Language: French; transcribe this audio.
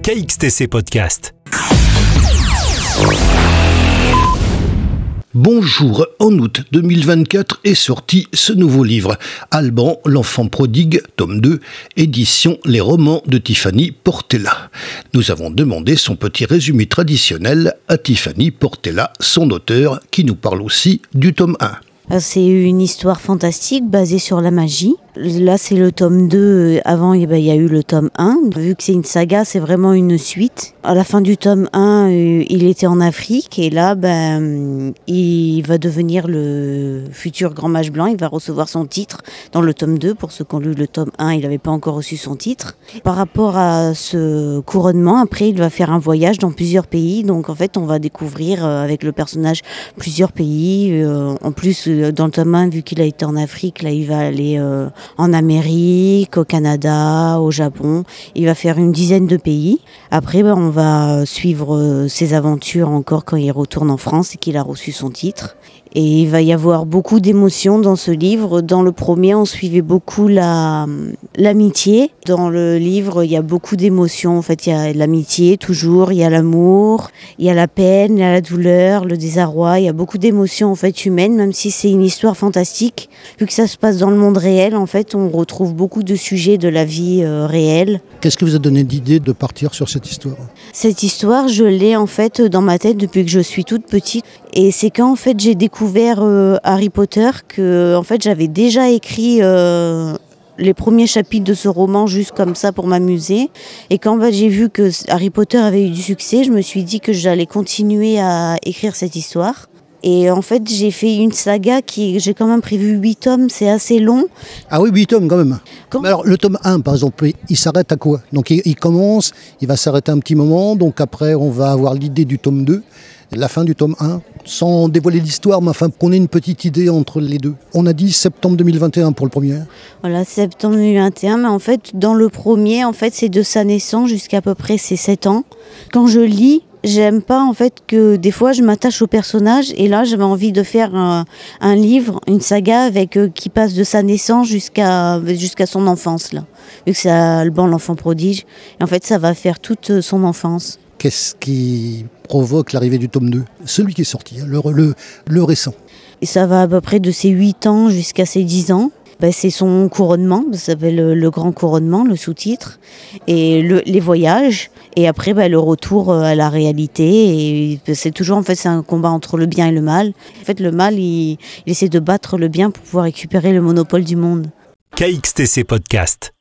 KXTC Podcast. Bonjour, en août 2024 est sorti ce nouveau livre, Alban, l'enfant prodigue, tome 2, édition Les Romans de Tiffany Portela. Nous avons demandé son petit résumé traditionnel à Tiffany Portela, son auteur, qui nous parle aussi du tome 1. C'est une histoire fantastique basée sur la magie. Là, c'est le tome 2. Avant, il y a eu le tome 1. Vu que c'est une saga, c'est vraiment une suite. À la fin du tome 1, il était en Afrique. Et là, il va devenir le futur grand mage blanc. Il va recevoir son titre dans le tome 2. Pour ceux qui ont lu le tome 1, il n'avait pas encore reçu son titre. Par rapport à ce couronnement, après, il va faire un voyage dans plusieurs pays. Donc, en fait, on va découvrir avec le personnage plusieurs pays. En plus, dans le tome 1, vu qu'il a été en Afrique, là, il va aller en Amérique, au Canada, au Japon. Il va faire une dizaine de pays. Après, on va suivre ses aventures encore quand il retourne en France et qu'il a reçu son titre. Et il va y avoir beaucoup d'émotions dans ce livre. Dans le premier, on suivait beaucoup l'amitié. Dans le livre, il y a beaucoup d'émotions. En fait, il y a l'amitié, toujours. Il y a l'amour, il y a la peine, il y a la douleur, le désarroi. Il y a beaucoup d'émotions en fait humaines, même si c'est une histoire fantastique. Vu que ça se passe dans le monde réel, en fait, on retrouve beaucoup de sujets de la vie réelle. Qu'est-ce qui vous a donné l'idée de partir sur cette histoire ? Cette histoire, je l'ai en fait dans ma tête depuis que je suis toute petite. Et c'est quand en fait j'ai découvert Harry Potter que en fait j'avais déjà écrit les premiers chapitres de ce roman juste comme ça pour m'amuser. Et quand j'ai vu que Harry Potter avait eu du succès, je me suis dit que j'allais continuer à écrire cette histoire. Et en fait, j'ai fait une saga j'ai quand même prévu 8 tomes, c'est assez long. Ah oui, 8 tomes quand même. Alors, le tome 1, par exemple, il s'arrête à quoi ? Donc, il commence, il va s'arrêter un petit moment, donc après, on va avoir l'idée du tome 2, la fin du tome 1, sans dévoiler l'histoire, mais enfin, qu'on ait une petite idée entre les deux. On a dit septembre 2021 pour le premier. Voilà, septembre 2021, mais en fait, dans le premier, en fait, c'est de sa naissance jusqu'à peu près ses 7 ans. Quand je lis, j'aime pas en fait que des fois je m'attache au personnage et là j'avais envie de faire un livre, une saga avec qui passe de sa naissance jusqu'à son enfance là. Vu que c'est Alban l'enfant prodige, et en fait ça va faire toute son enfance. Qu'est-ce qui provoque l'arrivée du tome 2 ? Celui qui est sorti, le récent. Et ça va à peu près de ses 8 ans jusqu'à ses 10 ans. C'est son couronnement, ça s'appelle le grand couronnement, le sous-titre, et les voyages, et après le retour à la réalité. Et c'est toujours en fait c'est un combat entre le bien et le mal. En fait le mal il essaie de battre le bien pour pouvoir récupérer le monopole du monde. KXTC Podcast.